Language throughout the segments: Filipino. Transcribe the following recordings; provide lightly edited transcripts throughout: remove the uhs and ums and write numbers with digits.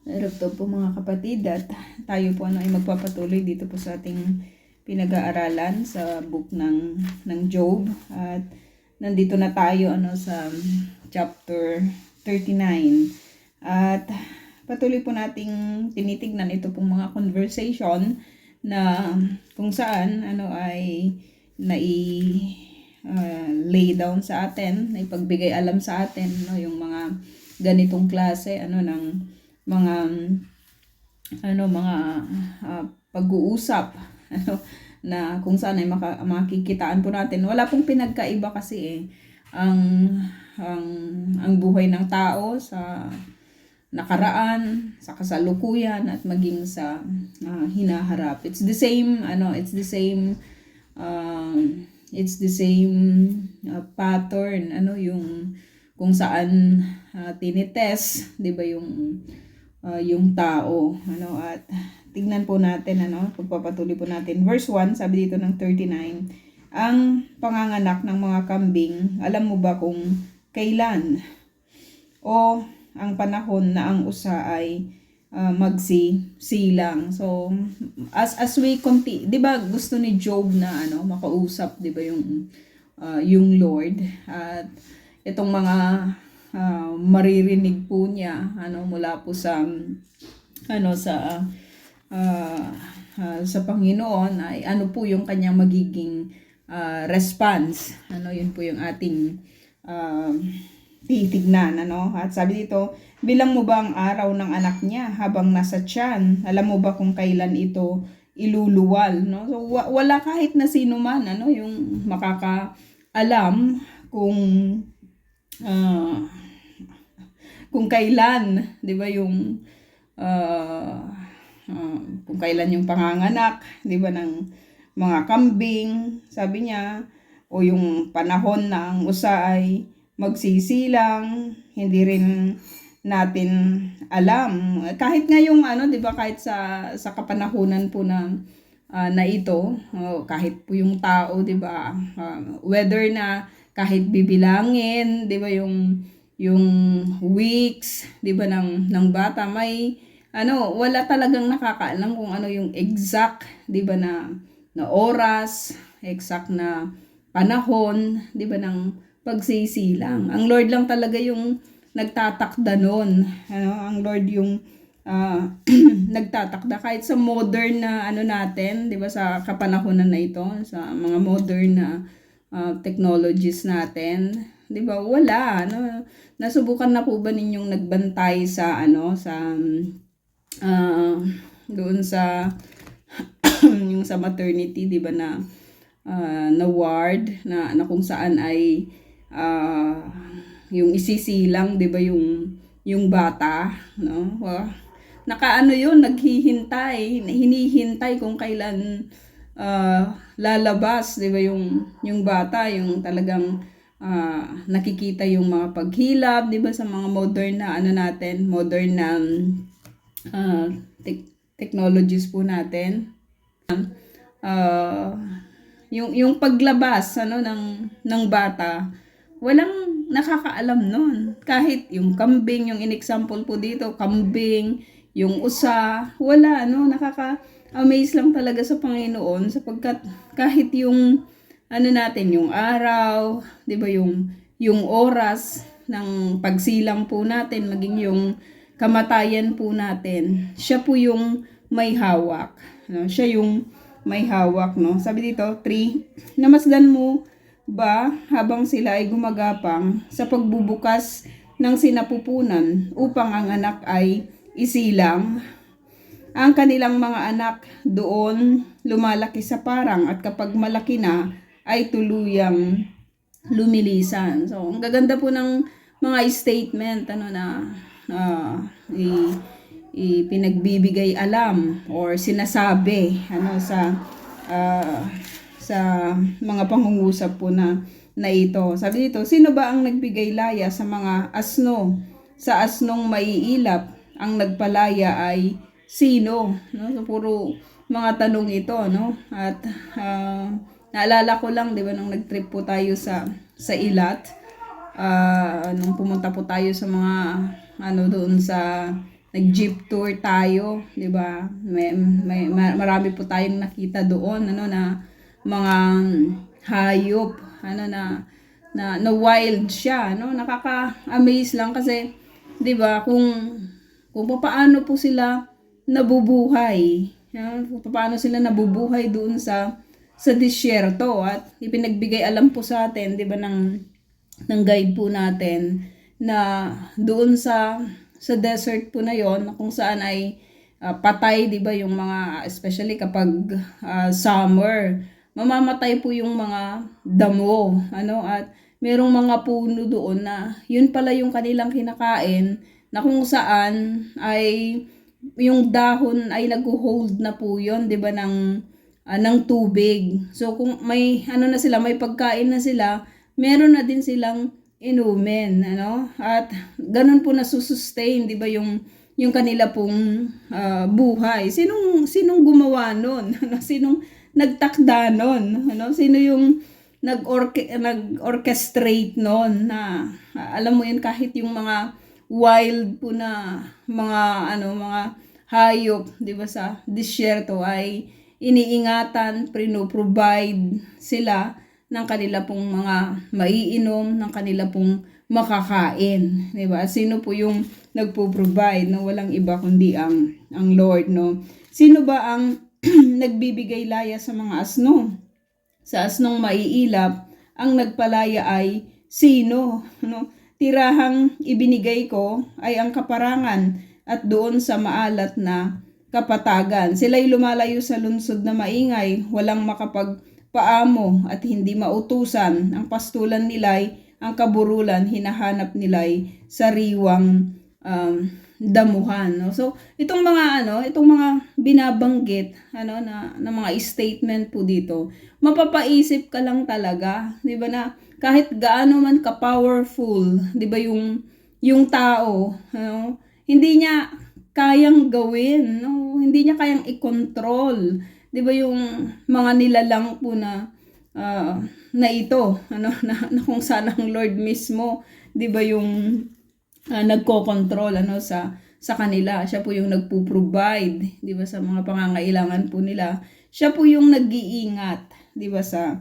Narito po mga kapatid at tayo po ay magpapatuloy dito po sa ating pinag-aaralan sa book ng Job. At nandito na tayo sa chapter 39. At patuloy po nating tinitignan ito pong mga conversation na kung saan ay lay down sa atin, na ipagbigay alam sa atin yung mga ganitong klase ng mga pag-uusap na kung saan ay makikitaan po natin. Wala pong pinagkaiba kasi ang buhay ng tao sa nakaraan, sa kasalukuyan at maging sa hinaharap. It's the same pattern yung kung saan tinitest, 'di ba, yung tao at tignan po natin pagpapatuloy po natin verse 1. Sabi dito ng 39, ang panganganak ng mga kambing, alam mo ba kung kailan o ang panahon na ang usa ay magsisilang? So as we continue, 'di ba, gusto ni Job na makausap, 'di ba, yung Lord, at itong mga maririnig po niya mula po sa Panginoon ay ano po yung kanyang magiging response. Yun po yung ating titignan. At sabi dito, bilang mo ba ang araw ng anak niya habang nasa tiyan? Alam mo ba kung kailan ito iluluwal? So wala kahit na sino man yung makakaalam kung kailan, 'di ba, yung kung kailan yung panganganak, 'di ba, ng mga kambing, sabi niya, o yung panahon na ang usa ay magsisilang, hindi rin natin alam. Kahit ngayong 'di ba, kahit sa kapanahunan po na ito, kahit po yung tao, 'di ba, whether na kahit bibilangin, 'di ba, yung weeks, 'di ba, ng bata, may wala talagang nakakaalam kung yung exact, 'di ba, na oras, exact na panahon, 'di ba, ng pagsisilang. Ang Lord lang talaga yung nagtatakda noon. Ang Lord yung nagtatakda kahit sa modern na natin, 'di ba, sa kapanahunan na ito, sa mga modern na technologies natin, 'di ba, wala. Nasubukan na po ba ninyong nagbantay sa doon sa yung sa maternity, 'di ba, na ward na kung saan ay yung isisilang, 'di ba, yung bata, yun, hinihintay kung kailan lalabas, 'di ba, yung bata, yung talagang nakikita yung mga paghilab, 'di ba, sa mga modern na modern na technologies po natin. Yung paglabas ng bata, walang nakakaalam nun. Kahit yung kambing, yung in-example po dito, kambing, yung usa, wala, nakaka-amaze lang talaga sa Panginoon, sapagkat kahit yung yung araw, 'di ba, yung oras ng pagsilang po natin, maging yung kamatayan po natin, siya po yung may hawak. Siya yung may hawak, Sabi dito, 3, namasdan mo ba habang sila ay gumagapang sa pagbubukas ng sinapupunan upang ang anak ay isilang? Ang kanilang mga anak doon lumalaki sa parang, at kapag malaki na ay tuluyang lumilisan. So ang gaganda po ng mga statement na ipinagbibigay alam or sinasabi sa mga pangungusap po na ito. Sabi dito, sino ba ang nagbigay laya sa mga asno? Sa asnong maiilap ang nagpalaya ay sino? So puro mga tanong ito, at naalala ko lang, 'di ba, nung nag-trip po tayo sa Ilat, nung pumunta po tayo sa mga doon sa nag-jeep tour tayo, 'di ba? Marami po tayong nakita doon, ano, na mga hayop, ano, na wild siya, no? Nakaka-amaze lang kasi 'di ba, kung paano po sila nabubuhay, kung paano sila nabubuhay doon sa disyerto, at ipinagbigay alam po sa atin, 'di ba, ng guide po natin na doon sa desert po na yon, kung saan ay patay, 'di ba, yung mga, especially kapag summer, mamamatay po yung mga damo, ano, at merong mga puno doon na yun pala yung kanilang kinakain, na kung saan ay yung dahon ay nag-hold na po yun, 'di ba, ng tubig. So kung may ano na sila, may pagkain na sila, meron na din silang inumin, ano? At ganun po nasusustain, 'di ba, yung kanila pong buhay. Sinong gumawa nun? Ano, sinong nagtakda nun? Ano, sino yung nag-orchestrate nun, na alam mo yun, kahit yung mga wild po na mga hayop, 'di ba, sa disyerto ay iniingatan, provide sila ng kanila pong mga maiinom, ng kanila pong makakain, 'di ba? Sino po yung nagpo-provide? No, walang iba kundi ang Lord, no. Sino ba ang nagbibigay laya sa mga asno? Sa asnong maiilap, ang nagpalaya ay sino? No? Tirahang ibinigay ko ay ang kaparangan, at doon sa maalat na kapatagan. Sila'y lumalayo sa lungsod na maingay, walang makapagpaamo at hindi mautusan. Ang pastulan nila'y ang kaburulan, hinahanap nila'y sariwang damuhan, no? So itong mga binabanggit, na mga statement po dito, mapapaisip ka lang talaga, 'di ba, na kahit gaano man ka powerful, 'di ba, yung tao, hindi niya kayang gawin, no? Hindi niya kayang i-control, 'di ba, yung mga nilalang po na ito, na kung saan ang Lord mismo, 'di ba, yung nagko-control, sa kanila. Siya po yung nagpo-provide, 'di ba, sa mga pangangailangan po nila. Siya po yung nag-iingat, 'di ba, sa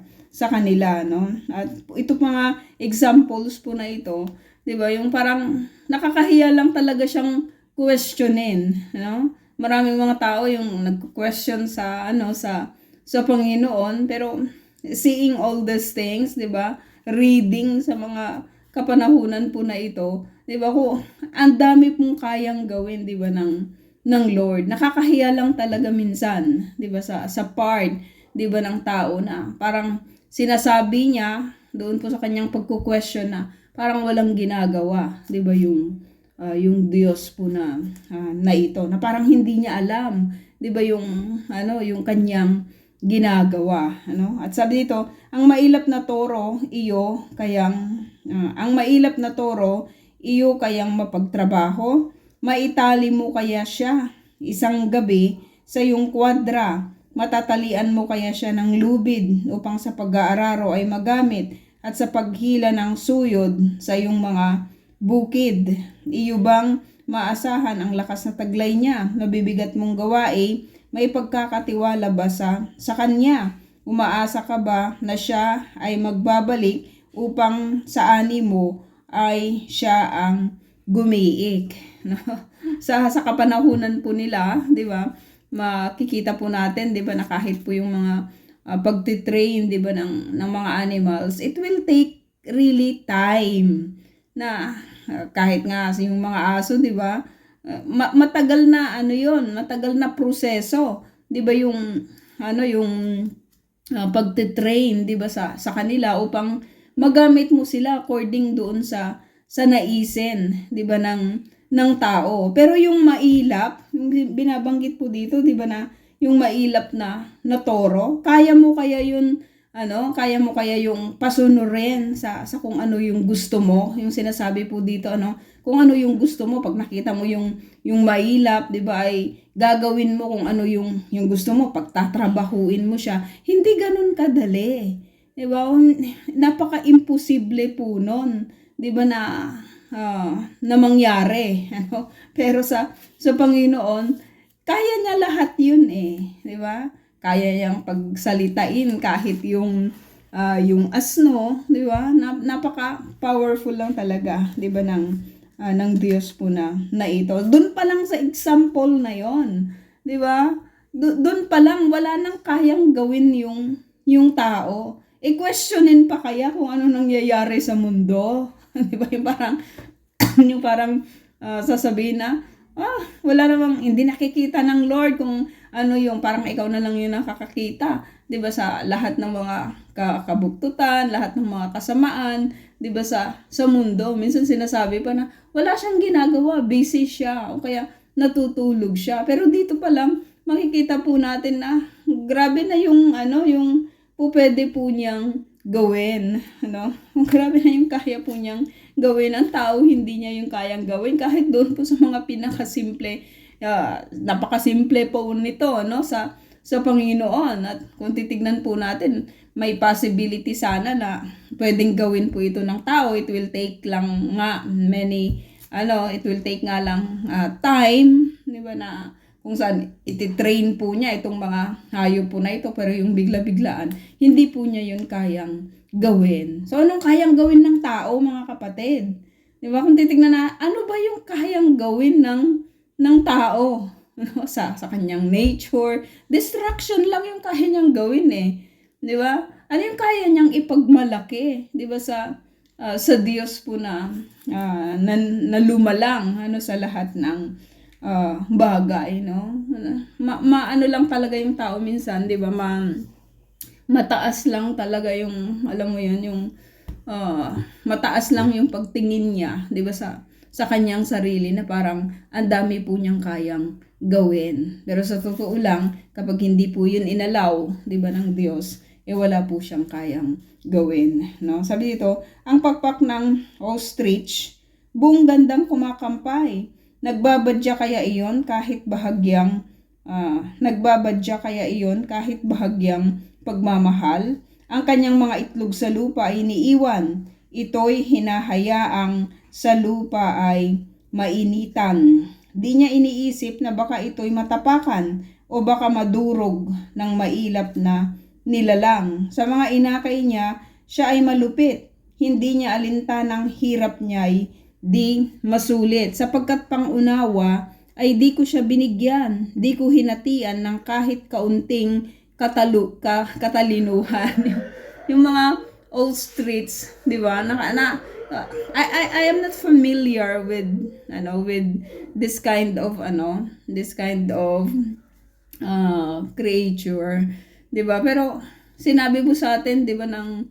kanila, no? At ito mga examples po na ito, 'di ba, yung parang nakakahiya lang talaga siyang questionin, no? Maraming mga tao yung nagko-question sa Panginoon, pero seeing all these things, 'di ba? Reading sa mga kapanahunan po na ito, 'di ba, ko ang dami pong kayang gawin, 'di ba, ng Lord. Nakakahiya lang talaga minsan, 'di ba, sa part, 'di ba, ng tao, na parang sinasabi niya doon po sa kanyang pagko-question na parang walang ginagawa, 'di ba, yung Diyos po na ito, na parang hindi niya alam, 'di ba, yung kanyang ginagawa, ano? At sabi dito, ang mailap na toro iyo kayang mapagtrabaho, maitali mo kaya siya isang gabi sa iyong kwadra, matatalian mo kaya siya ng lubid upang sa pag-aararo ay magamit, at sa paghila ng suyod sa iyong mga bukid. Iyo bang maasahan ang lakas na taglay niya? Mabibigat mong gawain, may pagkakatiwala ba sa kanya? Umaasa ka ba na siya ay magbabalik upang sa ani mo ay siya ang gumiik? No? Sa kapanahunan po nila, 'di ba? Makikita po natin, 'di ba, na kahit po yung mga pagtitrain, 'di ba, ng mga animals, it will take really time, na kahit nga yung mga aso, 'di ba, matagal na matagal na proseso, 'di ba, yung pagte-train, 'di ba, sa kanila upang magamit mo sila according doon sa naisin, 'di ba, ng tao. Pero yung mailap, yung binabanggit po dito, 'di ba, na yung mailap na toro, kaya mo kaya yung pasunurin sa kung ano yung gusto mo, yung sinasabi po dito, kung ano yung gusto mo. Pag nakita mo yung mailap, 'di ba, ay gagawin mo kung ano yung gusto mo, pagtatrabahuin mo siya. Hindi ganun kadali, 'di ba? Napaka-imposible po nun, 'di ba, na na mangyari, ano? Pero sa Panginoon, kaya niya lahat 'yun eh, 'di ba? Kaya niyang pagsalitain kahit yung asno, 'di ba? Napaka-powerful lang talaga, 'di ba, ng Diyos po na ito. Doon pa lang sa example na 'yon, 'di ba? Doon pa lang wala nang kayang gawin yung tao. Questionin pa kaya kung ano nangyayari sa mundo, 'di ba? Yung parang sasabihin na wala namang hindi nakikita ng Lord kung ano yung parang ikaw na lang yung nakakakita, 'di ba, sa lahat ng mga kabuktutan, lahat ng mga kasamaan, 'di ba, sa mundo. Minsan sinasabi pa na wala siyang ginagawa, busy siya o kaya natutulog siya. Pero dito pa lang makikita po natin na grabe na yung pwede po niyang gawin, ano? Grabe na yung kaya po niyang gawin. Ang tao hindi niya yung kayang gawin kahit doon po sa mga pinakasimple, napakasimple po nito, no, sa Panginoon. At kung titignan po natin, may possibility sana na pwedeng gawin po ito ng tao. It will take lang nga it will take nga lang time, di ba, na kung saan ititrain po niya itong mga hayop po na ito, pero yung bigla-biglaan, hindi po niya yun kayang gawin. So, anong kayang gawin ng tao, mga kapatid? Di ba? Kung titignan na, ano ba yung kayang gawin ng tao? Ano, sa kanyang nature, destruction lang yung kaya niyang gawin eh. Di ba? Ano yung kaya niyang ipagmalaki? Di ba, sa Diyos po na lumalang sa lahat ng bagay, no? Ano lang talaga yung tao minsan, 'di ba? Mataas lang talaga yung, alam mo 'yun, yung mataas lang yung pagtingin niya, 'di ba, sa kanyang sarili, na parang ang dami po niyang kayang gawin. Pero sa totoo lang, kapag hindi po 'yun inalaw, 'di ba, ng Diyos, wala po siyang kayang gawin, no? Sabi dito, ang pakpak ng ostrich, buong gandang kumakampay. Nagbabadya kaya iyon kahit bahagyang pagmamahal? Ang kanyang mga itlog sa lupa ay iniiwan. Ito'y hinahayaang sa lupa ay mainitan. Di niya iniisip na baka ito'y matapakan o baka madurog ng mailap na nilalang. Sa mga inakay niya, siya ay malupit. Hindi niya alintanang hirap niya ay di masulit. Sapagkat pangunawa ay di ko siya binigyan, di ko hinatian ng kahit kaunting katalinuhan. Yung mga ostrich, di ba? I am not familiar with this kind of creature, di ba? Pero sinabi po sa atin, di ba, ng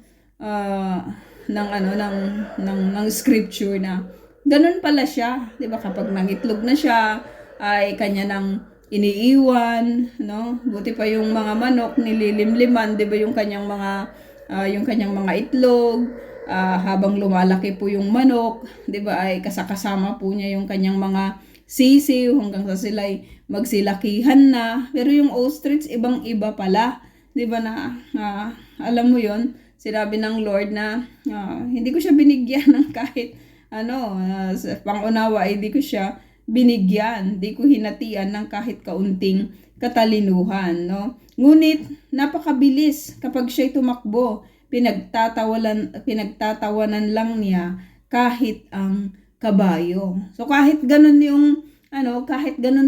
scripture na ganun pala siya, 'di ba? Kapag nangitlog na siya, ay kanya nang iniiwan, no? Buti pa yung mga manok nililimliman, 'di ba, yung kanyang mga itlog, habang lumalaki po yung manok, 'di ba, ay kasama po niya yung kanyang mga sisiw hanggang sa sila'y magsilakihan na. Pero yung ostrich ibang-iba pala, 'di ba, na alam mo 'yon, sinabi ng Lord na hindi ko siya binigyan ng kahit sa pangunawa, ay di ko siya binigyan, di ko hinatian ng kahit kaunting katalinuhan, no? Ngunit napakabilis kapag siya'y tumakbo, pinagtatawanan lang niya kahit ang kabayo. So kahit ganun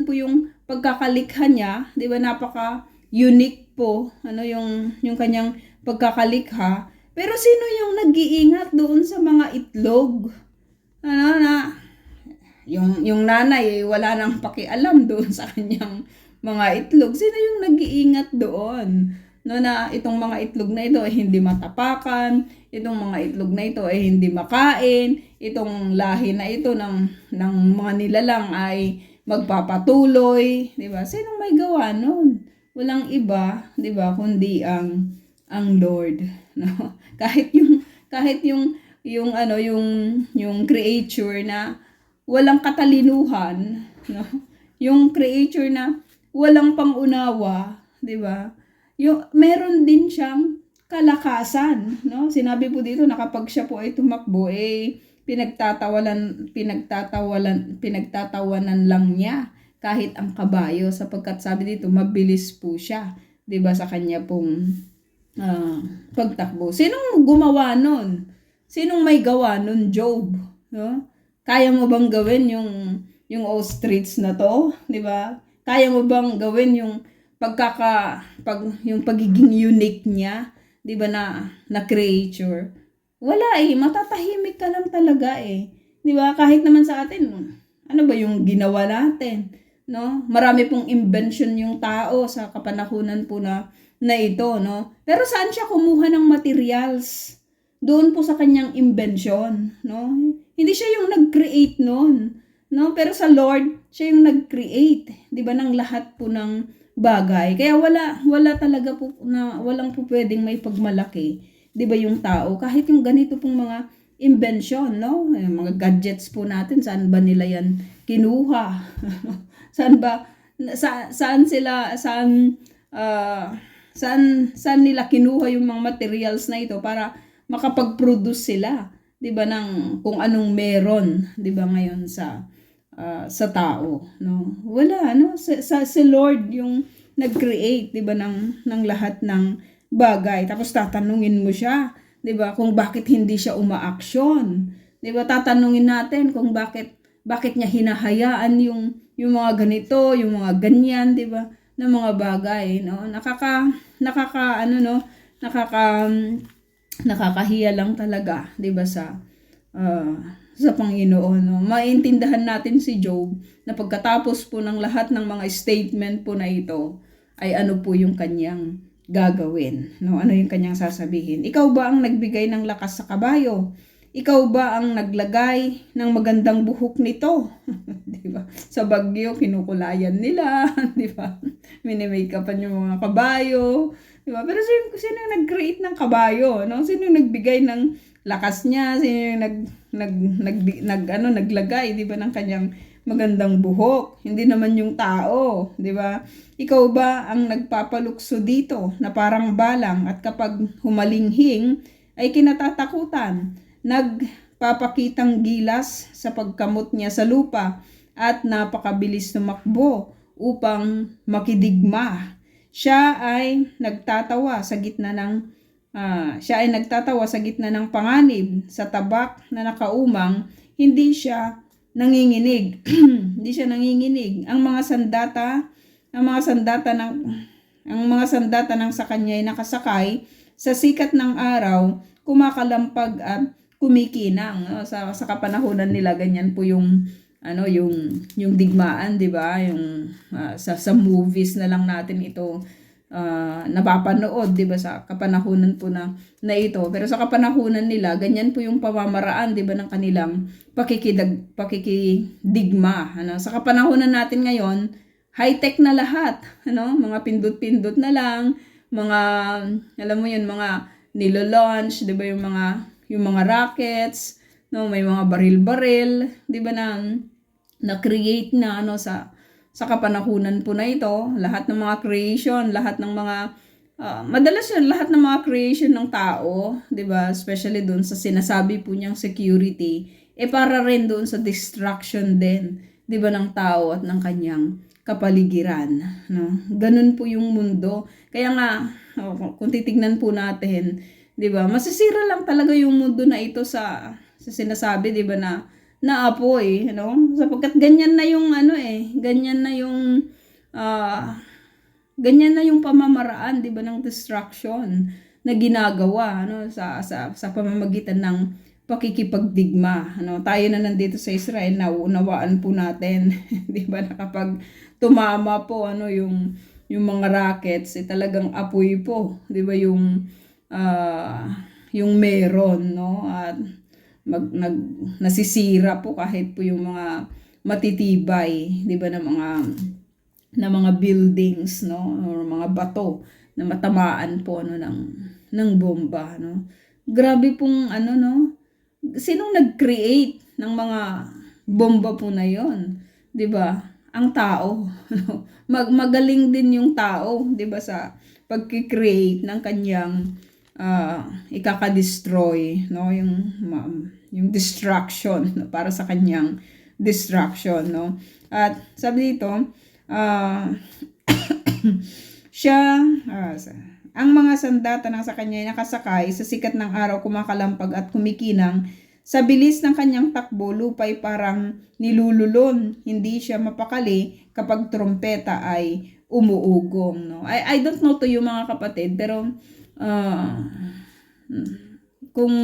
po yung pagkakalikha niya, 'di ba, napaka-unique po yung kanyang pagkakalikha. Pero sino yung nag-iingat doon sa mga itlog? Yung nanay wala nang pakialam doon sa kanyang mga itlog. Sino yung nag-iingat doon? Na itong mga itlog na ito ay hindi matapakan, itong mga itlog na ito ay hindi makain, itong lahi na ito ng mga nilalang ay magpapatuloy, 'di ba? Sino may gawa noon? Walang iba, 'di ba, kundi ang Lord, no? Kahit yung creature na walang katalinuhan, no? Yung creature na walang pangunawa, 'di ba? Meron din siyang kalakasan, no? Sinabi po dito na kapag siya po ay tumakbo, pinagtatawanan lang niya kahit ang kabayo, sapagkat sabi dito mabilis po siya, 'di ba, sa kanya pong ah, pagtakbo. Sinong gumawa nun? Sinong may gawa nun, Job? No? Kaya mo bang gawin yung ostrich na to, 'di ba? Kaya mo bang gawin yung yung pagiging unique niya, 'di ba, na creature? Wala eh, matatahimik ka lang talaga eh. 'Di ba? Kahit naman sa atin, ano ba yung ginawa natin, no? Marami pong invention yung tao sa kapanahunan po na ito, no? Pero saan siya kumuha ng materials? Doon po sa kanyang invention, no? Hindi siya yung nag-create noon, no? Pero sa Lord, siya yung nag-create, 'di ba, ng lahat po ng bagay. Kaya wala talaga po walang po pwedeng may pagmalaki, 'di ba, yung tao. Kahit yung ganito pong mga invention, no? Yung mga gadgets po natin, saan ba nila yan kinuha? Saan ba saan saan nila kinuha yung mga materials na ito para makapag-produce sila, 'di ba, ng kung anong meron, 'di ba, ngayon sa tao, no? Wala, no? Si Lord yung nag-create, 'di ba, ng lahat ng bagay. Tapos tatanungin mo siya, 'di ba, kung bakit hindi siya umaaksyon. 'Di ba? Tatanungin natin kung bakit niya hinahayaan yung mga ganito, yung mga ganyan, 'di ba, na mga bagay, no? Nakakahiya lang talaga, 'di ba, sa Panginoon, no? Maintindihan natin si Job na pagkatapos po ng lahat ng mga statement po na ito, ay ano po yung kanyang gagawin, no? Ano yung kanyang sasabihin? Ikaw ba ang nagbigay ng lakas sa kabayo? Ikaw ba ang naglagay ng magandang buhok nito? 'Di ba? Sa bagyo kinukulayan nila, 'di ba? Mini-makeupan yung mga kabayo, 'di ba? Pero sino yung nag-create ng kabayo, no? Sino yung nagbigay ng lakas niya? Sino yung naglagay, 'di ba, ng kanyang magandang buhok? Hindi naman yung tao, 'di ba? Ikaw ba ang nagpapalukso dito na parang balang at kapag humalinghing ay kinatatakutan? Nagpapakitang gilas sa pagkamot niya sa lupa at napakabilis tumakbo upang makidigma. Siya ay nagtatawa sa gitna ng panganib, sa tabak na nakaumang, hindi siya nanginginig. Hindi siya nanginginig. Ang mga sandata ng sa kanya ay nakasakay sa sikat ng araw, kumakalampag at kumikinang, no? Sa kapanahunan nila, ganyan po yung yung digmaan, 'di ba? Yung sa movies na lang natin ito napapanood, 'di ba, sa kapanahunan po na ito. Pero sa kapanahunan nila, ganyan po yung pamamaraan, 'di ba, ng kanilang pakikidigma, ano? Sa kapanahunan natin ngayon, high-tech na lahat, ano? Mga pindot-pindot na lang, mga alam mo 'yun, mga nilo-launch, 'di ba, yung mga rockets, no, may mga baril-baril, 'di ba, na create na sa kapanahunan po na ito. Lahat ng mga creation, lahat ng mga madalas yun, lahat ng mga creation ng tao, 'di ba, especially doon sa sinasabi po niyang security, para rin doon sa destruction din, 'di ba, ng tao at ng kanyang kapaligiran, no? Ganun po yung mundo. Kaya nga, kung titignan po natin, 'di ba, masisira lang talaga yung mundo na ito sa sinasabi, 'di ba, na apoy, sapagkat ganyan na yung ganyan na yung pamamaraan, 'di ba, ng destruction na ginagawa, sa pamamagitan ng pakikipagdigma, tayo na nandito sa Israel, nauunawaan po natin, 'di ba, na kapag tumama po yung mga rockets, talagang apoy po, 'di ba, yung meron, no? At nasisira po kahit po yung mga matitibay, 'di ba, na mga buildings, no, or mga bato na matamaan po ng bomba, no. Grabe pong no. Sinong nag-create ng mga bomba po na 'yon? 'Di ba? Ang tao. Magaling din yung tao, 'di ba, sa pagki-create ng kanyang ikaka-destroy, no, yung yung distraction para sa kanyang distraction, no? At sabi dito, ah siya, ang mga sandata nang sa kanya ay nakasakay sa sikat ng araw kumakalampag at kumikinang. Sa bilis ng kanyang takbo, lupa'y parang nilululon. Hindi siya mapakali kapag trompeta ay umuugong. No? I don't know to you mga kapatid, pero kung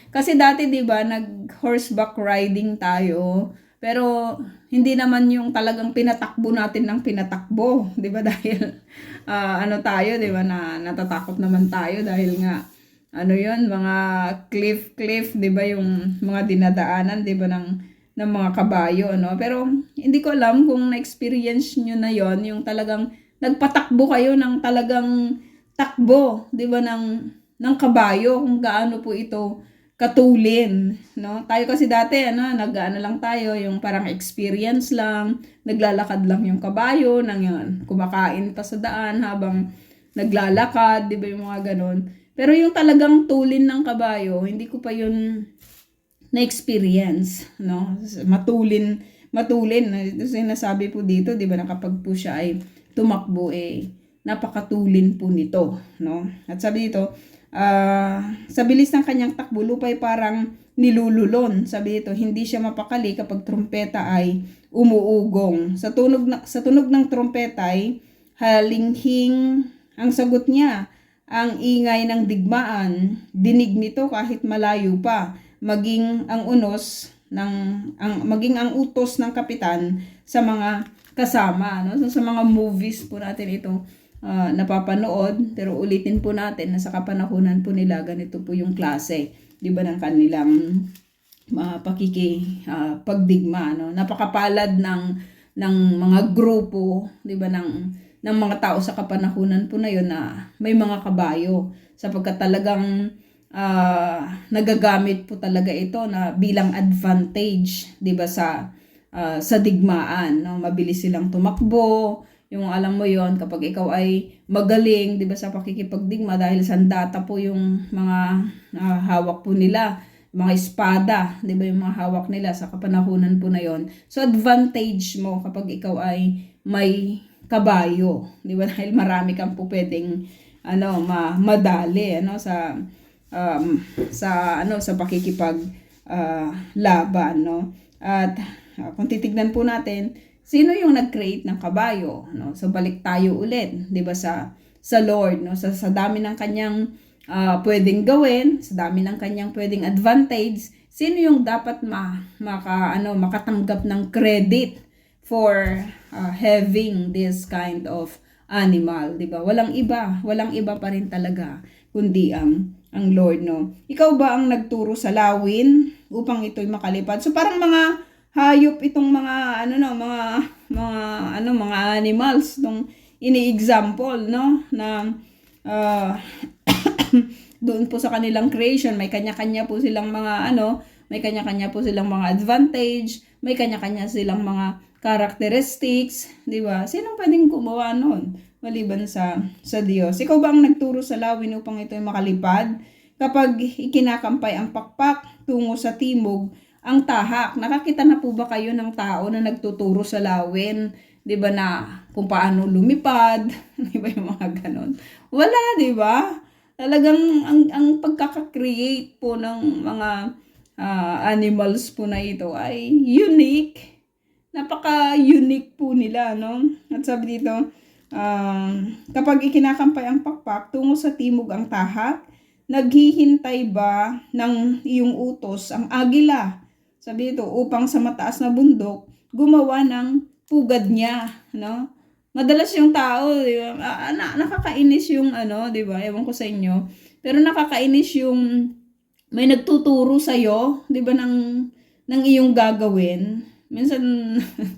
kasi dati 'di ba nag horseback riding tayo, pero hindi naman yung talagang pinatakbo natin ng pinatakbo, 'di ba? Dahil ano tayo, 'di ba, na natatakot naman tayo dahil nga ano 'yon, mga cliff, 'di ba, yung mga dinadaanan, 'di ba, ng mga kabayo, no? Pero hindi ko alam kung na-experience niyo na 'yon, yung talagang nagpatakbo kayo ng talagang takbo, 'di ba, ng kabayo, kung gaano po ito katulin, no? Tayo kasi dati nag-ano lang tayo, yung parang experience lang, naglalakad lang yung kabayo, yun, kumakain pa sa daan habang naglalakad, 'di ba, yung mga ganon. Pero yung talagang tulin ng kabayo, hindi ko pa yun na-experience, no? Matulin, ito sinasabi po dito, 'di ba, na kapag po siya ay tumakbo, napakatulin po nito, no? At sabi dito, sa bilis ng kanyang takbo, lupa'y parang nilululon. Sabi dito, hindi siya mapakali kapag trompeta ay umuugong. Sa tunog ng trompeta ay halinghing ang sagot niya. Ang ingay ng digmaan, dinig nito kahit malayo pa, maging ang utos ng kapitan sa mga kasama, no? So, sa mga movies po natin ito napapanood, pero ulitin po natin na sa kapanahunan po nila ganito po yung klase, 'di ba, ng kanilang pagdigma, no? Napakapalad ng mga grupo, 'di ba, ng mga tao sa kapanahunan po na yun na may mga kabayo, sapagkat talagang nagagamit po talaga ito na bilang advantage, 'di ba, sa digmaan, no? Mabilis silang tumakbo, yung alam mo yon, kapag ikaw ay magaling, 'di ba, sa pakikipagdigma, dahil sandata po yung mga hawak po nila, mga espada, 'di ba, yung mga hawak nila sa kapanahunan po na yon. So advantage mo kapag ikaw ay may kabayo, 'di ba, dahil marami kang po pwedeng madali sa pakikipag laban, no? At kung titignan po natin, sino yung nag-create ng kabayo, no? So balik tayo ulit, 'di ba, sa Lord, no? Sa dami ng kanyang pwedeng gawin, sa dami ng kanyang pwedeng advantage, sino yung dapat makatanggap ng credit for having this kind of animal, 'di ba? Walang iba pa rin talaga kundi ang Lord, no? Ikaw ba ang nagturo sa lawin upang ito'y makalipad? So parang mga hayop itong mga mga animals tong ini-example, no, na doon po sa kanilang creation, may kanya-kanya po silang may kanya-kanya po silang mga advantage, may kanya-kanya silang mga characteristics, 'di ba? Sino pwedeng gumawa noon maliban sa Diyos? Ikaw ba ang nagturo sa lawin upang ito'y makalipad? Kapag ikinakampay ang pakpak tungo sa timog, ang tahak. Nakakita na po ba kayo ng tao na nagtuturo sa lawin? 'Di ba, na kung paano lumipad? 'Di ba, yung mga ganon? Wala, 'di ba? Talagang ang pagkaka-create po ng mga animals po na ito ay unique. Napaka-unique po nila, no? At sabi dito, kapag ikinakampay ang pakpak tungo sa timog ang tahak, naghihintay ba ng iyong utos ang agila? Sabi ito, upang sa mataas na bundok, gumawa ng pugad niya, no? Madalas yung tao, di ba, nakakainis yung di ba, ewan ko sa inyo, pero nakakainis yung may nagtuturo sa'yo, di ba, ng iyong gagawin. Minsan,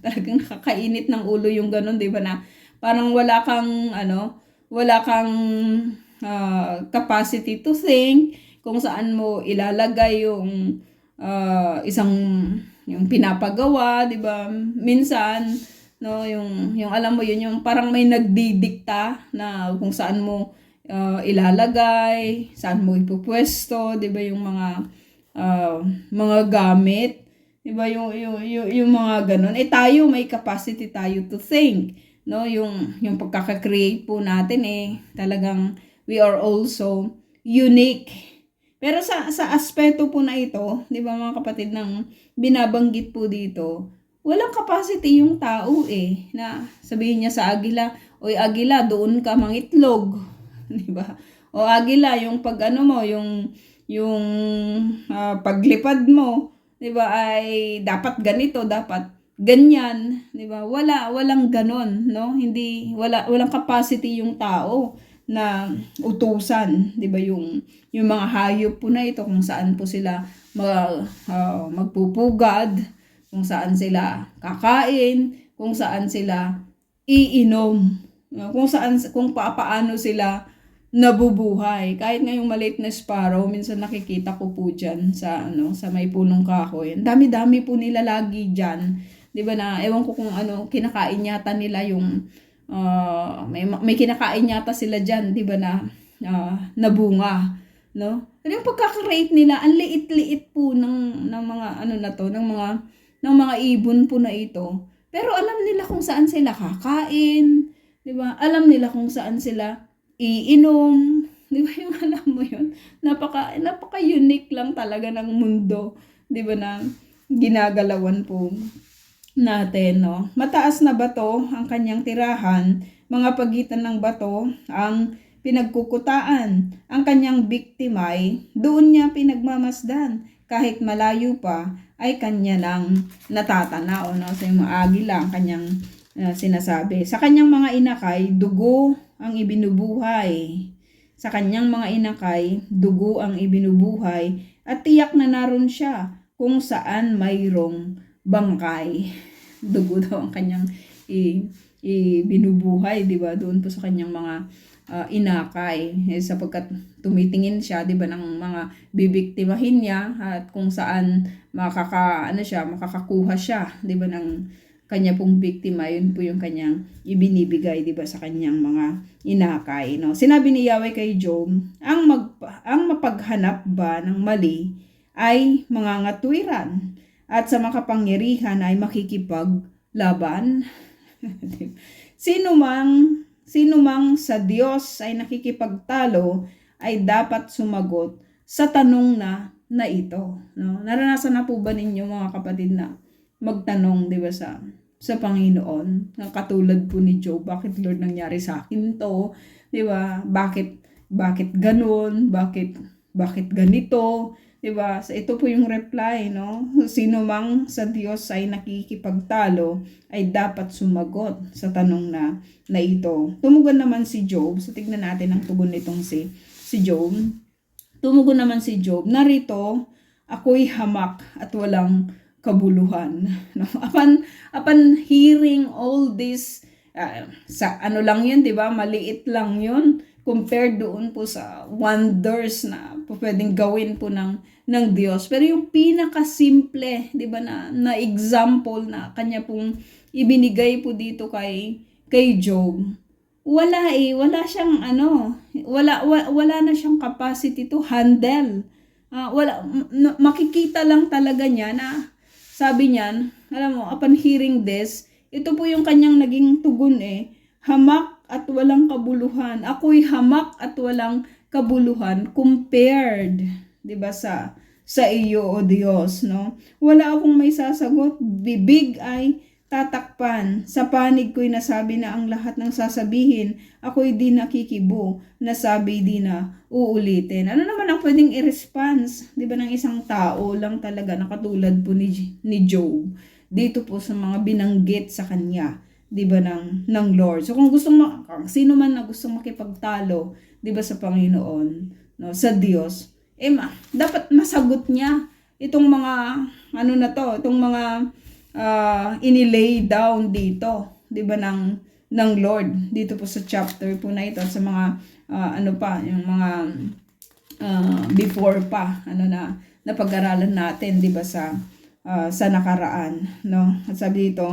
talagang nakakainit ng ulo yung ganun, di ba, na parang wala kang capacity to think kung saan mo ilalagay yung yung pinapagawa, 'di ba? Minsan, no, yung alam mo yun, yung parang may nagdidikta na kung saan mo ilalagay, saan mo ipupwesto, 'di ba, yung mga mga gamit. Diba yung mga ganun. Tayo may capacity tayo to think. No, yung pagkaka-create po natin talagang we are also unique. Pero sa aspeto po na ito, 'di ba mga kapatid, ng binabanggit po dito, walang capacity yung tao na sabihin niya sa agila, "Oy agila, doon ka mangitlog." 'Di ba? O agila, yung pag ano mo, yung paglipad mo, 'di ba, ay dapat ganito, dapat ganyan, 'di ba? Walang ganon, no? Walang capacity yung tao na utusan, 'di ba, yung mga hayop po na ito kung saan po sila magpupugad, kung saan sila kakain, kung saan sila iinom, kung paano sila nabubuhay. Kahit ngayong maliit na sparrow, minsan nakikita ko po dyan sa may punong kahoy. Ang dami-dami po nila lagi dyan. 'Di ba, na ewan ko kung ano kinakain yata nila, yung may kinakain yata sila dyan, 'di ba, na bunga, no? Pero yung pagkaka-rate nila, ang liit-liit po ng mga ng mga ibon po na ito. Pero alam nila kung saan sila kakain, 'di ba? Alam nila kung saan sila iinom, 'di ba, yung alam mo yun? Napaka-unique lang talaga ng mundo, 'di ba, na ginagalawan po natin, no? Mataas na bato ang kanyang tirahan, mga pagitan ng bato ang pinagkukutaan. Ang kanyang biktimay, doon niya pinagmamasdan. Kahit malayo pa, ay kanya nang natatanaw, no? Sa mga agila, ang kanyang sinasabi. Sa kanyang mga inakay, dugo ang ibinubuhay. Sa kanyang mga inakay, dugo ang ibinubuhay, at tiyak na naroon siya kung saan mayroong bangkay. Dugo daw ang kanyang ibinubuhay, di ba? Doon po sa kanyang mga inakay. Sapagkat tumitingin siya, di ba, ng mga bibiktimahin niya, at kung saan makakakuha siya, di ba, ng kanya pong biktima, yun po yung kanyang ibinibigay, di ba, sa kanyang mga inakay, no? Sinabi ni Yahweh kay Job, ang mapaghanap ba ng mali ay mangangatwiran, at sa makapangyarihan ay makikipaglaban. Sino mang sa Diyos ay nakikipagtalo ay dapat sumagot sa tanong na ito, no? Naranasan na po ba ninyo mga kapatid na magtanong, 'di ba, sa Panginoon, na katulad po ni Job, bakit Lord nangyari sa akin to, 'di ba? Bakit ganun? Bakit ganito? 'Di ba? So ito po yung reply, no? Sino mang sa Diyos ay nakikipagtalo ay dapat sumagot sa tanong na ito. Tumugon naman si Job. So tignan natin ang tugon nitong si Job. Tumugon naman si Job, narito, ako'y hamak at walang kabuluhan. No? Upon hearing all this, sa ano lang yun, di ba? Maliit lang yun compared doon po sa wonders na pwedeng gawin po ng Diyos. Pero yung pinaka-simple, di ba, na example na kanya pong ibinigay po dito kay Job, wala siyang wala na siyang capacity to handle. Makikita lang talaga niya na, sabi niyan, alam mo, upon hearing this, ito po yung kanyang naging tugon hamak at walang kabuluhan. Ako'y hamak at walang kabuluhan compared, 'di ba, sa iyo, O Diyos, no? Wala akong may sasagot, bibig ay tatakpan. Sa panig ko'y nasabi na ang lahat ng sasabihin. Ako'y di nakikibo, nasabi di na uulitin. Ano naman ang pwedeng i-response, 'di ba, ng isang tao lang talaga na katulad po ni Job dito po sa mga binanggit sa kanya, 'di ba, ng Lord. So kung sino man na gustong makipagtalo, 'di ba, sa Panginoon, no, sa Diyos, dapat masagot niya itong mga itong mga inilay down dito, 'di ba, ng Lord dito po sa chapter po na ito, sa mga yung mga before pa na pag-aralan natin, 'di ba, sa nakaraan, no? At sabi dito,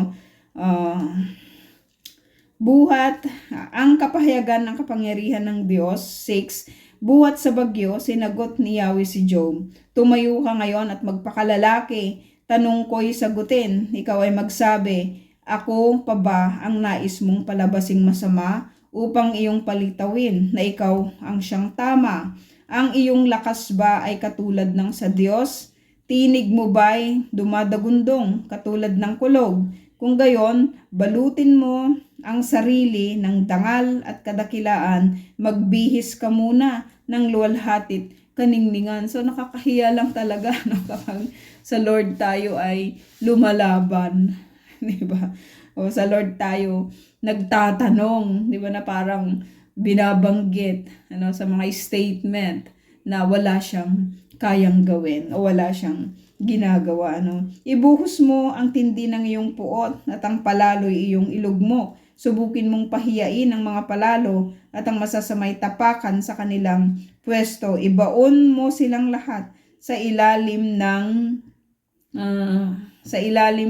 buhat ang kapahayagan ng kapangyarihan ng Diyos. 6, Buhat sa bagyo, sinagot ni Yahweh si Job, tumayo ka ngayon at magpakalalaki. Tanong ko'y sagutin, ikaw ay magsabi, ako pa ba ang nais mong palabasing masama upang iyong palitawin na ikaw ang siyang tama? Ang iyong lakas ba ay katulad ng sa Diyos? Tinig mo ba'y dumadagundong katulad ng kulog? Kung gayon, balutin mo ang sarili ng dangal at kadakilaan, magbihis ka muna ng luwalhatit kaningningan. So nakakahiya lang talaga no, kapag sa Lord tayo ay lumalaban, di ba? O sa Lord tayo nagtatanong, di ba, na parang binabanggit ano sa mga statement na wala siyang kayang gawin o wala siyang ginagawa, ano. Ibuhos mo ang tindi ng iyong puot at ang palalo'y iyong ilog mo. Subukin mong pahiyain ang mga palalo at ang masasamay tapakan sa kanilang pwesto. Ibaon mo silang lahat sa ilalim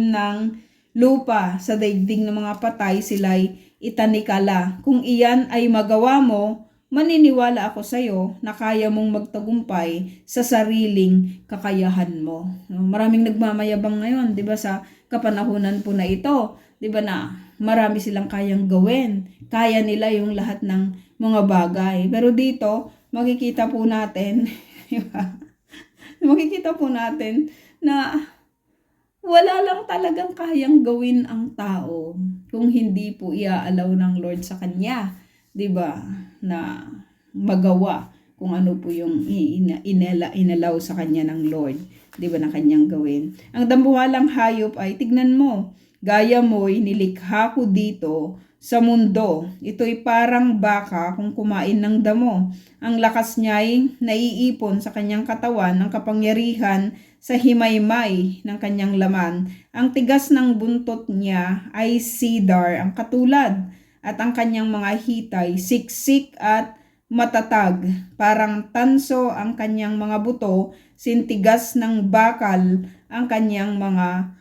ng lupa, sa daigdig ng mga patay sila'y itanikala. Kung iyan ay magawa mo, maniniwala ako sa iyo na kaya mong magtagumpay sa sariling kakayahan mo. Maraming nagmamayabang ngayon, 'di ba, sa kapanahunan po na ito, 'di ba, na marami silang kayang gawin. Kaya nila yung lahat ng mga bagay. Pero dito, makikita po natin, 'di ba? Makikita po natin na wala lang talagang kayang gawin ang tao kung hindi po iaalaw ng Lord sa kanya, 'di ba? Na magawa kung ano po yung inalaw sa kanya ng Lord, 'di ba, na kanyang gawin. Ang dambuhalang hayop ay tignan mo, gaya mo'y nilikha ko dito sa mundo. Ito'y parang baka kung kumain ng damo. Ang lakas niya'y naiipon sa kanyang katawan, ng kapangyarihan sa himaymay ng kanyang laman. Ang tigas ng buntot niya ay cedar ang katulad, at ang kanyang mga hitay siksik at matatag. Parang tanso ang kanyang mga buto, sintigas ng bakal ang kanyang mga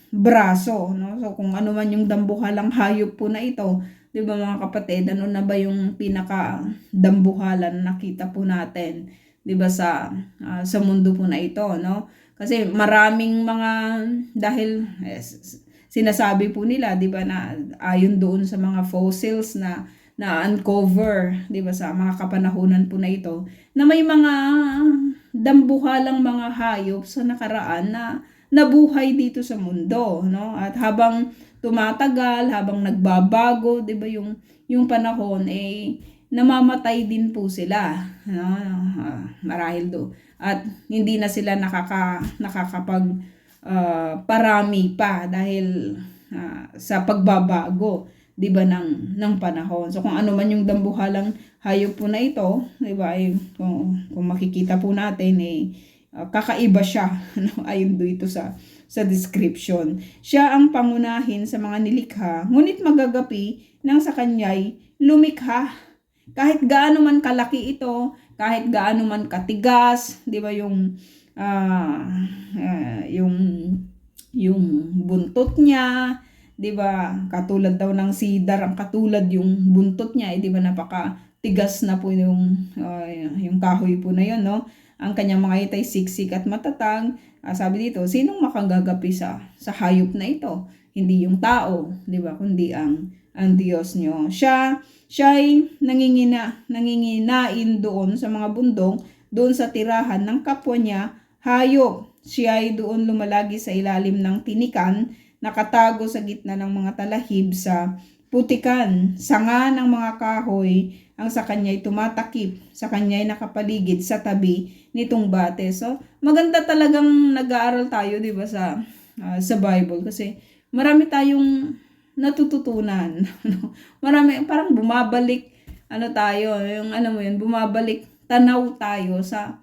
braso, no? So kung ano man yung dambuhalang hayop po na ito, 'di ba mga kapatid, ano na ba yung pinaka dambuhalan na nakita po natin, 'di ba, sa mundo po na ito, no? Kasi maraming mga, dahil sinasabi po nila, 'di ba, na ayon doon sa mga fossils na uncover, 'di ba, sa mga kapanahunan po na ito, na may mga dambuhalang mga hayop sa nakaraan na nabuhay dito sa mundo, no? At habang tumatagal, habang nagbabago, 'di ba, yung panahon, namamatay din po sila, no? Marahil do. At hindi na sila nakakapag parami pa dahil sa pagbabago, 'di ba, ng panahon. So kung ano man yung dambuhalang hayop po na ito, 'di ba, kung makikita po natin, kakaiba siya, no? Ayon dito sa description. Siya ang pangunahin sa mga nilikha, ngunit magagapi nang sa kanya'y lumikha. Kahit gaano man kalaki ito, kahit gaano man katigas, 'di ba, yung buntot niya, 'di ba? Katulad daw ng cedar ang katulad yung buntot niya, 'di ba, napakatigas na po yung kahoy po na 'yon, no? Ang kanyang mga hitay siksik at matatag. Sabi dito, sinong makagagapi sa hayop na ito? Hindi yung tao, 'di ba, kundi ang Diyos niyo. Siya'y nanginginain doon sa mga bundong, doon sa tirahan ng kapwa niya hayop. Siya'y doon lumalagi sa ilalim ng tinikan, nakatago sa gitna ng mga talahib sa putikan. Sanga ng mga kahoy ang sa kanya'y tumatakip, sa kanya'y nakapaligid sa tabi nitong bate. So, maganda talagang nag-aaral tayo, 'di ba, sa Bible, kasi marami tayong natututunan. Marami, parang bumabalik tayo, bumabalik tanaw tayo sa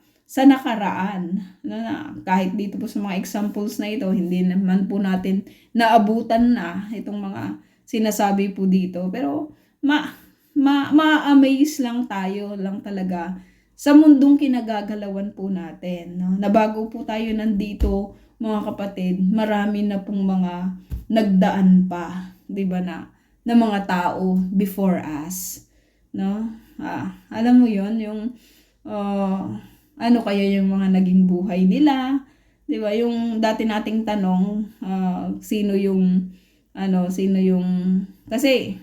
nakaraan. Na kahit dito po sa mga examples na ito, hindi naman po natin naabutan na itong mga sinasabi po dito. Pero ma-amaze lang tayo lang talaga sa mundong kinagagalawan po natin, no? Na bago po tayo nandito, mga kapatid, marami na pong mga nagdaan pa, 'di ba, na mga tao before us. no? Alam mo yon yung ano kaya yung mga naging buhay nila, 'di ba? Yung dati nating tanong, sino yung kasi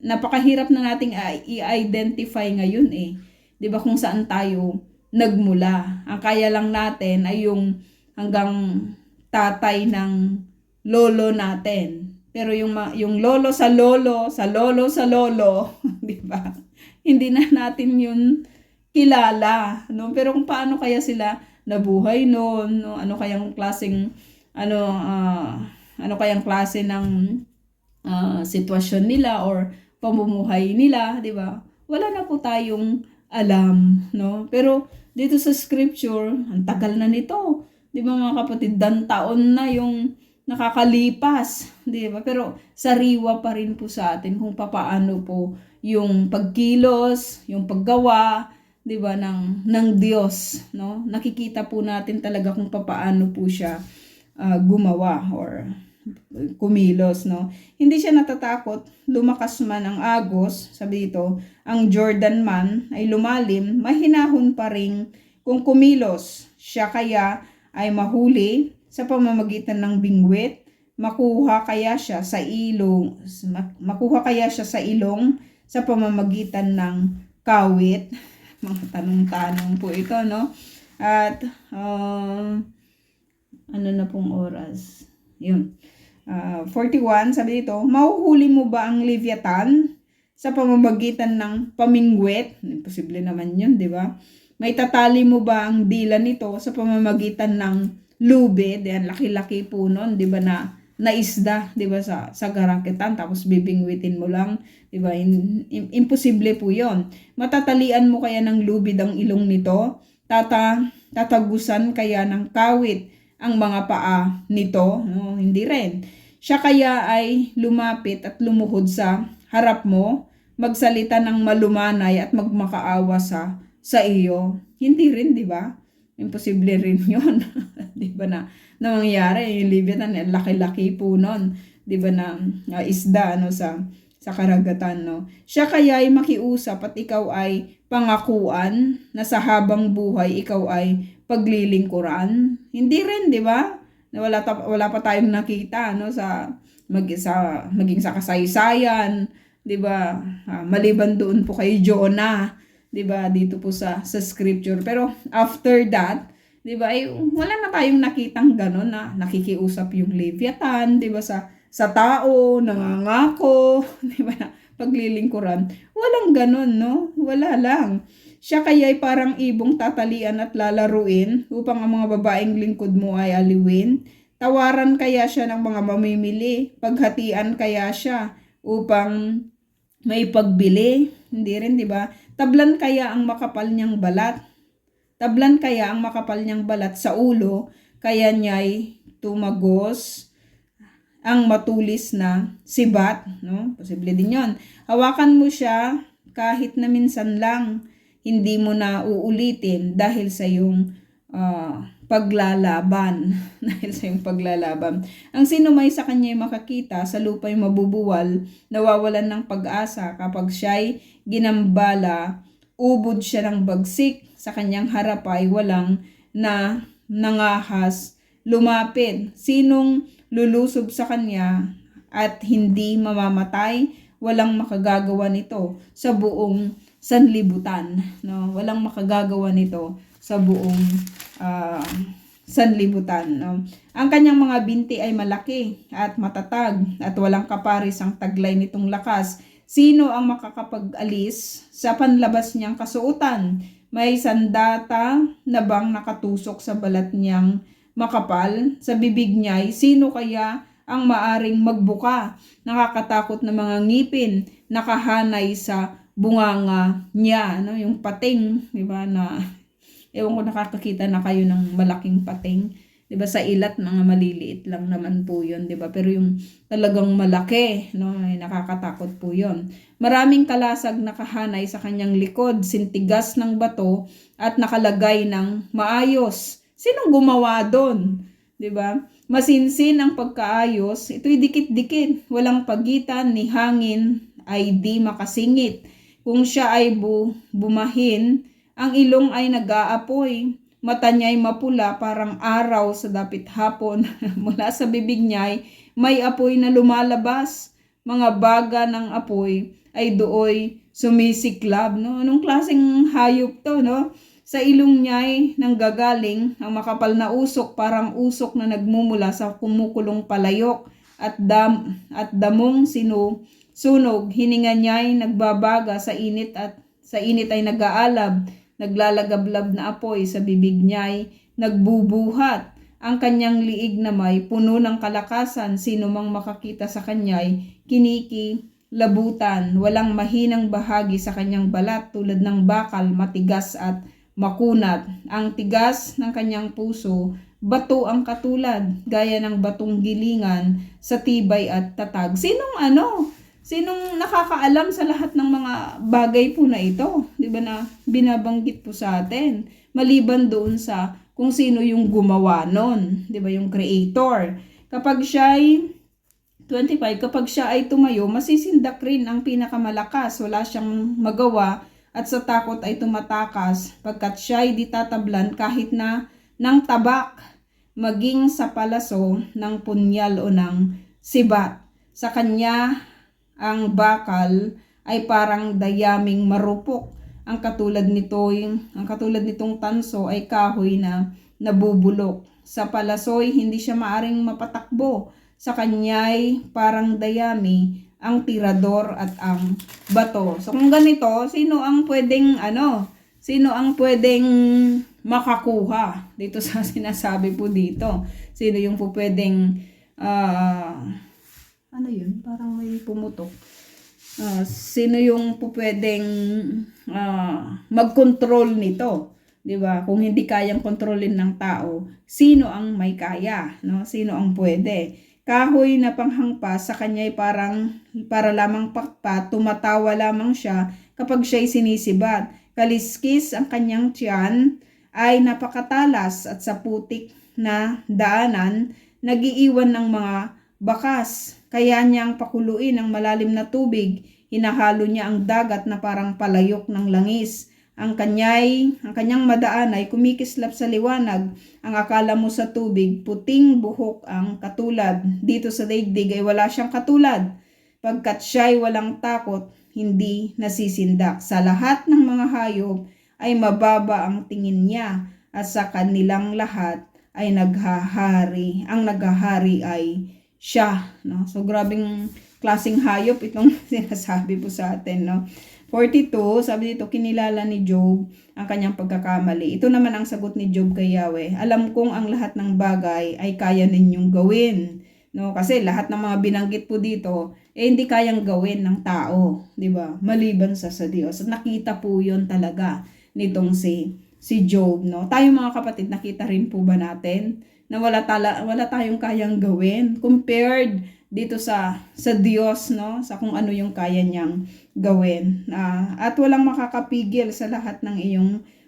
napakahirap na nating i-identify ngayon eh. 'Di ba kung saan tayo nagmula? Ang kaya lang natin ay yung hanggang tatay ng lolo natin. Pero yung lolo sa lolo, sa lolo sa lolo, 'di ba? Hindi na natin yun kilala, no? Pero kung paano kaya sila nabuhay noon, no? Ano kayang klaseng ano ano kayang klase ng sitwasyon nila or pamumuhay nila, 'di ba? Wala na po tayong alam, no? Pero dito sa scripture, ang tagal na nito. 'Di ba mga kapatid, dan taon na yung nakakalipas, 'di ba? Pero sariwa pa rin po sa atin kung papaano po yung pagkilos, yung paggawa, 'di ba ng Diyos, no? Nakikita po natin talaga kung papaano po siya gumawa or kumilos, no? Hindi siya natatakot, lumakas man ang agos, sabi dito, ang Jordan man ay lumalim, mahinahon pa rin kung kumilos. Siya kaya ay mahuli sa pamamagitan ng bingwit, makuha kaya siya sa ilong sa pamamagitan ng kawit. Mga tanong-tanong po ito, no? At ano na pong oras? Yun. 41, sabi dito, mahuhuli mo ba ang Leviathan sa pamamagitan ng pamingwit? Imposible naman yun, di ba? May tatali mo ba ang dila nito sa pamamagitan ng lubid? Yan, laki-laki po nun, di ba, na isda, di ba, sa garakitan, tapos bibingwitin mo lang, di ba? Imposible po yon. Matatalian mo kaya ng lubid ang ilong nito? Tatagusan kaya ng kawit ang mga paa nito? No, hindi rin. Siya kaya ay lumapit at lumuhod sa harap mo, magsalita ng malumanay at magmakaawa sa iyo? Hindi rin, di ba? Imposible rin yun. Di ba na mangyayari yung Leviathan, laki-laki po nun, di ba, na isda ano sa karagatan, no? Siya kaya ay makiusap at ikaw ay pangakuan na sa habang buhay ikaw ay paglilingkuran? Hindi rin, di ba? Wala pa tayong nakita, no, maging sa kasaysayan, di ba? Maliban doon po kay Jonah, di ba, dito po sa scripture. Pero after that, di ba, ay wala na tayong nakitang gano'n na nakikiusap yung Leviathan, di ba, sa tao, nangangako, di ba, paglilingkuran. Walang gano'n, no? Wala lang. Siya kaya ay parang ibong tatalian at lalaruin upang ang mga babaeng lingkod mo ay aliwin. Tawaran kaya siya ng mga mamimili. Paghatian kaya siya upang may pagbili. Hindi rin, di ba? Tablan kaya ang makapal niyang balat. Tablan kaya ang makapal niyang balat sa ulo, kaya niya'y tumagos ang matulis na sibat, no? Posible din yon. Hawakan mo siya kahit na minsan lang, hindi mo na uulitin dahil sa iyong paglalaban. Dahil sa iyong paglalaban. Ang sino may sa kanya'y makakita, sa lupa'y mabubuwal, nawawalan ng pag-asa kapag siya'y ginambala, ubod siya ng bagsik, sa kanyang harap ay walang na nangahas lumapit. Sinong lulusob sa kanya at hindi mamamatay? Walang makagagawa nito sa buong sanlibutan, no? Walang makagagawa nito sa buong sanlibutan, no? Ang kanyang mga binti ay malaki at matatag at walang kaparis ang taglay nitong lakas. Sino ang makakapag-alis sa panlabas niyang kasuotan? May sandata na bang nakatusok sa balat niyang makapal? Sa bibig niya'y sino kaya ang maaring magbuka? Nakakatakot na mga ngipin, nakahanay sa bunganga niya, no? Yung pating, di ba, na ewan ko, nakakakita na kayo ng malaking pating, di ba, sa ilat mga maliliit lang naman po 'yon, di ba? Pero yung talagang malaki, no, ay nakakatakot po 'yon. Maraming kalasag nakahanay sa kanyang likod, sintigas ng bato at nakalagay ng maayos. Sinong gumawa doon? Di ba? Masinsin ang pagkaayos, ito'y dikit-dikit, walang pagitan ni hangin ay di makasingit. Kung siya ay bumahin, ang ilong ay nag-aapoy. Mata niya'y mapula parang araw sa dapit hapon. Mula sa bibig niya'y may apoy na lumalabas. Mga baga ng apoy ay dooy sumisiklab. No? Anong klaseng hayop to, no? Sa ilong niya'y nanggagaling ang makapal na usok, parang usok na nagmumula sa kumukulong palayok at damong sunog. Hininga niya'y nagbabaga sa init at sa init ay nag-aalab. Naglalagablab na apoy sa bibig niya'y nagbubuhat. Ang kanyang liig na may puno ng kalakasan, sino mang makakita sa kanya'y kinikilabutan. Walang mahinang bahagi sa kanyang balat tulad ng bakal, matigas at makunat. Ang tigas ng kanyang puso, bato ang katulad, gaya ng batong gilingan sa tibay at tatag. Sinong nakakaalam sa lahat ng mga bagay po na ito? Di ba na binabanggit po sa atin? Maliban doon sa kung sino yung gumawa nun. Di ba yung creator? Kapag siya ay tumayo, masisindak rin ang pinakamalakas. Wala siyang magawa at sa takot ay tumatakas. Pagkat siya ay ditatablan kahit na ng tabak, maging sa palaso ng punyal o ng sibat. Sa kanya ang bakal ay parang dayaming marupok. Ang katulad nitong tanso ay kahoy na nabubulok. Sa palasoy, hindi siya maaring mapatakbo. Sa kanya'y parang dayami ang tirador at ang bato. So kung ganito, sino ang pwedeng makakuha dito sa sinasabi po dito? Sino yung po pwedeng parang may pumutok. Sino yung po pwedeng mag-control nito? 'Di ba? Kung hindi kayang kontrolin ng tao, sino ang may kaya, no? Sino ang pwede? Kahoy na panghangpas sa kanya'y para lamang pakpat, tumatawa lamang siya kapag siya'y sinisibat. Kaliskis ang kanyang tiyan ay napakatalas at sa putik na daanan nagiiwan ng mga bakas. Kaya niyang pakuluin ang malalim na tubig. Hinahalo niya ang dagat na parang palayok ng langis. Ang kanyang madaan ay kumikislap sa liwanag. Ang akala mo sa tubig, puting buhok ang katulad. Dito sa daigdig ay wala siyang katulad. Pagkat siya'y walang takot, hindi nasisindak. Sa lahat ng mga hayop ay mababa ang tingin niya. At sa kanilang lahat ay naghahari. Ang naghahari ay siya, no? So grabing klaseng hayop itong sinasabi po sa atin, no? 42, sabi dito, kinilala ni Job ang kanyang pagkakamali. Ito naman ang sagot ni Job kay Yahweh. Alam kong ang lahat ng bagay ay kaya ninyong gawin, no? Kasi lahat ng mga binanggit po dito hindi kayang gawin ng tao, 'di ba? Maliban sa Diyos. At nakita po 'yon talaga nitong si Job, no? Tayo mga kapatid, nakita rin po ba natin na wala tayong kayang gawin compared dito sa Diyos, no? Sa kung ano yung kaya niyang gawin. At walang makakapigil sa lahat ng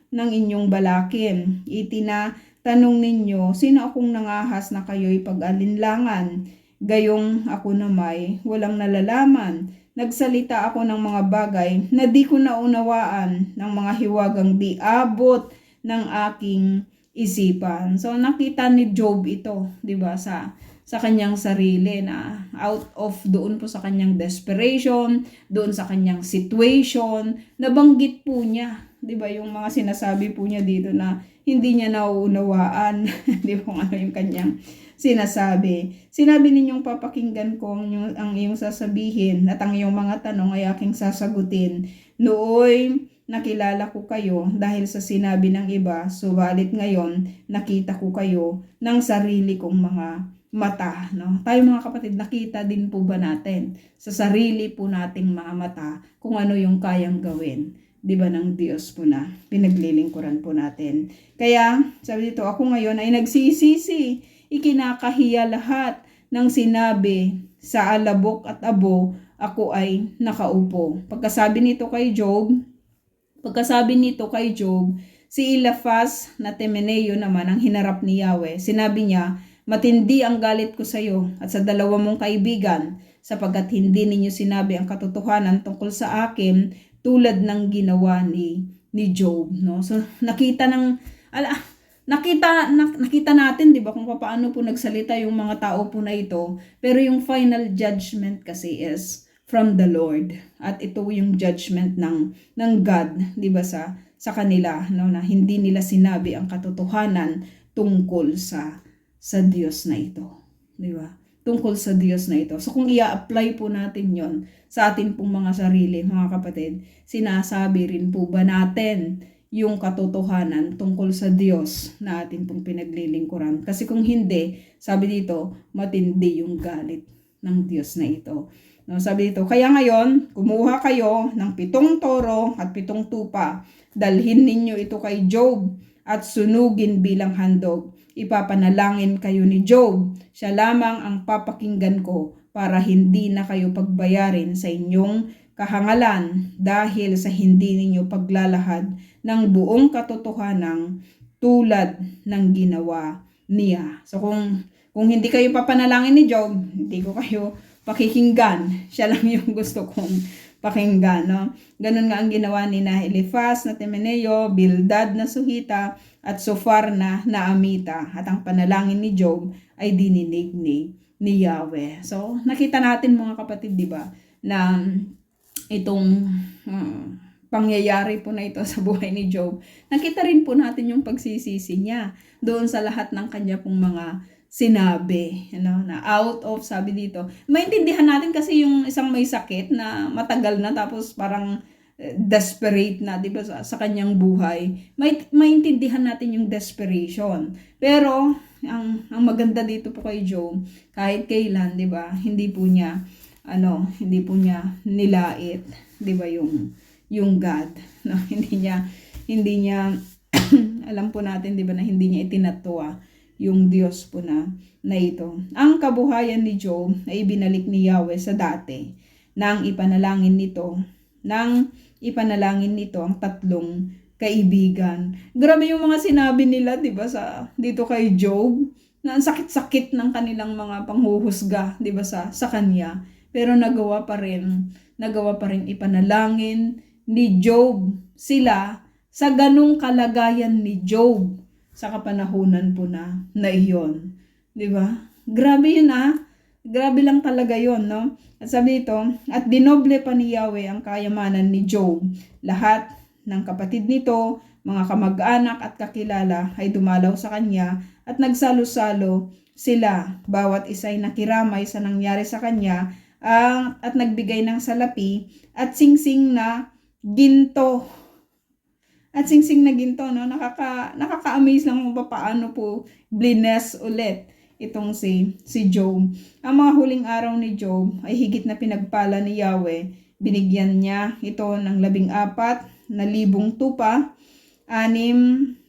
inyong balakin. Itinatanong ninyo, sino akong nangahas na kayo'y pag-alinlangan? Gayong ako na may walang nalalaman. Nagsalita ako ng mga bagay na di ko naunawaan, ng mga hiwagang di abot ng aking isipan. So nakita ni Job ito, 'di ba, sa kanyang sarili, na out of doon po sa kanyang desperation, doon sa kanyang situation, nabanggit po niya, 'di ba, yung mga sinasabi po niya dito na hindi niya nauunawaan, 'di ba, kung ano yung kanyang sinasabi. Sinabi ninyong papakinggan ko ang iyong sasabihin at ang iyong mga tanong ay aking sasagutin. Nooy nakilala ko kayo dahil sa sinabi ng iba, subalit ngayon nakita ko kayo ng sarili kong mga mata, no? Tayo mga kapatid, nakita din po ba natin sa sarili po nating mga mata kung ano yung kayang gawin, 'di ba, ng Diyos po na pinaglilingkuran po natin. Kaya sabi dito, ako ngayon ay nagsisisi, ikinakahiya lahat ng sinabi sa alabok at abo, ako ay nakaupo. Pagkasabi nito kay Job, si Eliphaz na Temeneo naman ang hinarap ni Yahweh. Sinabi niya, matindi ang galit ko sa iyo at sa dalawa mong kaibigan, sapagkat hindi ninyo sinabi ang katotohanan tungkol sa akin tulad ng ginawa ni Job, no? So nakita natin, 'di ba, kung paano po nagsalita yung mga tao po na ito, pero yung final judgment kasi is from the Lord, at ito yung judgment ng God, 'di ba, sa kanila, no, na hindi nila sinabi ang katotohanan tungkol sa Diyos na ito, 'di ba? Tungkol sa Diyos na ito. So kung i-apply po natin 'yon sa atin pong mga sarili, mga kapatid, sinasabi rin po ba natin yung katotohanan tungkol sa Diyos na atin pong pinaglilingkuran? Kasi kung hindi, sabi dito, matindi yung galit ng Diyos na ito. No, sabi dito, kaya ngayon, kumuha kayo ng 7 toro at 7 tupa. Dalhin ninyo ito kay Job at sunugin bilang handog. Ipapanalangin kayo ni Job. Siya lamang ang papakinggan ko para hindi na kayo pagbayarin sa inyong kahangalan dahil sa hindi ninyo paglalahad ng buong katotohanan tulad ng ginawa niya. So kung hindi kayo papanalangin ni Job, hindi ko kayo pakikinggan. Siya lang yung gusto kong pakinggan, no? Ganun nga ang ginawa ni Eliphaz na Temeneo, Bildad na Suhita, at Sofar na Naamita. At ang panalangin ni Job ay dininig ni Yahweh. So, nakita natin mga kapatid, di ba, na itong pangyayari po na ito sa buhay ni Job. Nakita rin po natin yung pagsisisi niya doon sa lahat ng kanya pong mga sinabi, na out of, sabi dito. Maintindihan natin kasi yung isang may sakit na matagal na, tapos parang desperate na, di ba, sa kanyang buhay. Maintindihan natin yung desperation. Pero ang maganda dito po kay Job, kahit kailan, di ba, hindi po niya nilait, di ba, yung God, no? Hindi niya alam po natin, di ba, na hindi niya itinatwa yung Diyos po na ito. Ang kabuhayan ni Job ay ibinalik ni Yahweh sa dati nang ipanalangin nito ang 3 kaibigan. Grabe yung mga sinabi nila, 'di ba, dito kay Job, na ang sakit-sakit ng kanilang mga panghuhusga, 'di ba, sa kanya. Pero nagawa pa rin ipanalangin ni Job sila sa ganung kalagayan ni Job sa kapanahunan po na iyon. 'Di ba? Grabe yun, Grabe lang talaga yun, no? At sabi dito, at dinoble pa ni Yahweh ang kayamanan ni Job. Lahat ng kapatid nito, mga kamag-anak at kakilala ay dumalaw sa kanya at nagsalo-salo sila. Bawat isa ay nakiramay sa nangyari sa kanya at nagbigay ng salapi at singsing na ginto. No? Nakaka-amaze lang kung paano po blines ulit itong si Job. Ang mga huling araw ni Job ay higit na pinagpala ni Yahweh. Binigyan niya ito ng 14,000 tupa, 6,000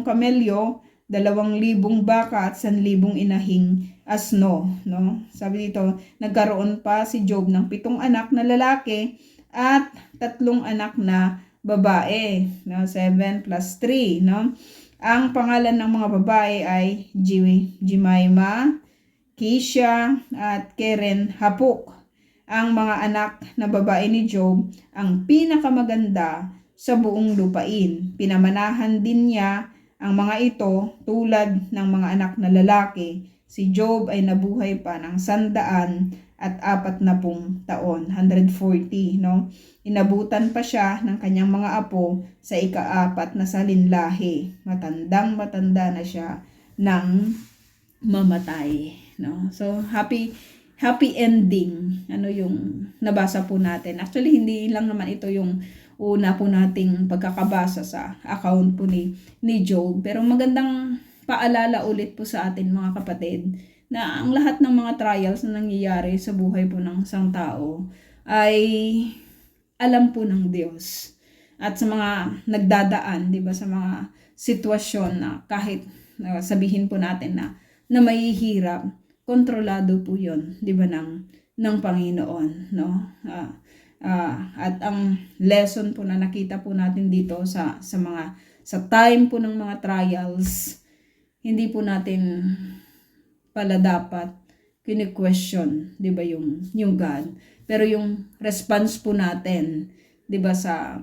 kamelyo, 2,000 baka at 1,000 inahing asno, no? Sabi dito, nagkaroon pa si Job ng 7 anak na lalaki at 3 anak na babae, no? 7 plus 3, no? Ang pangalan ng mga babae ay Jemima, Kisha, at Keren Hapuk. Ang mga anak na babae ni Job ang pinakamaganda sa buong lupain. Pinamanahan din niya ang mga ito tulad ng mga anak na lalaki. Si Job ay nabuhay pa ng 140 taon, 140, no? Inabutan pa siya ng kanyang mga apo sa ika-4 na salinlahi. Matandang-matanda na siya nang mamatay, no? So happy ending yung nabasa po natin. Actually, hindi lang naman ito yung una po nating pagkakabasa sa account po ni Job, pero magandang paalala ulit po sa atin, mga kapatid, na ang lahat ng mga trials na nangyayari sa buhay po ng isang tao ay alam po ng Diyos. At sa mga nagdadaan, 'di ba, sa mga sitwasyon na kahit sabihin po natin na mahihirap, kontrolado po 'yon, 'di ba, ng Panginoon, no? At ang lesson po na nakita po natin dito sa time po ng mga trials, hindi po natin pala dapat kini-question, 'di ba, yung God. Pero yung response po natin 'di ba, sa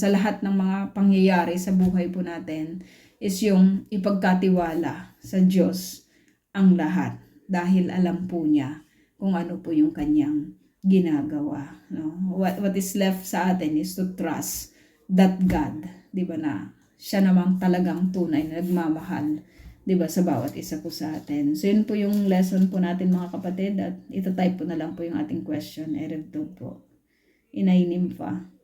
lahat ng mga pangyayari sa buhay po natin is yung ipagkatiwala sa Diyos ang lahat dahil alam po niya kung ano po yung kanyang ginagawa, no? What is left sa atin is to trust that God, 'di ba, na siya namang talagang tunay na nagmamahal, 'di ba, sa bawat isa po sa atin. So yun po yung lesson po natin mga kapatid, at itatype po na lang po yung ating question. Erev po. Inay Nympha.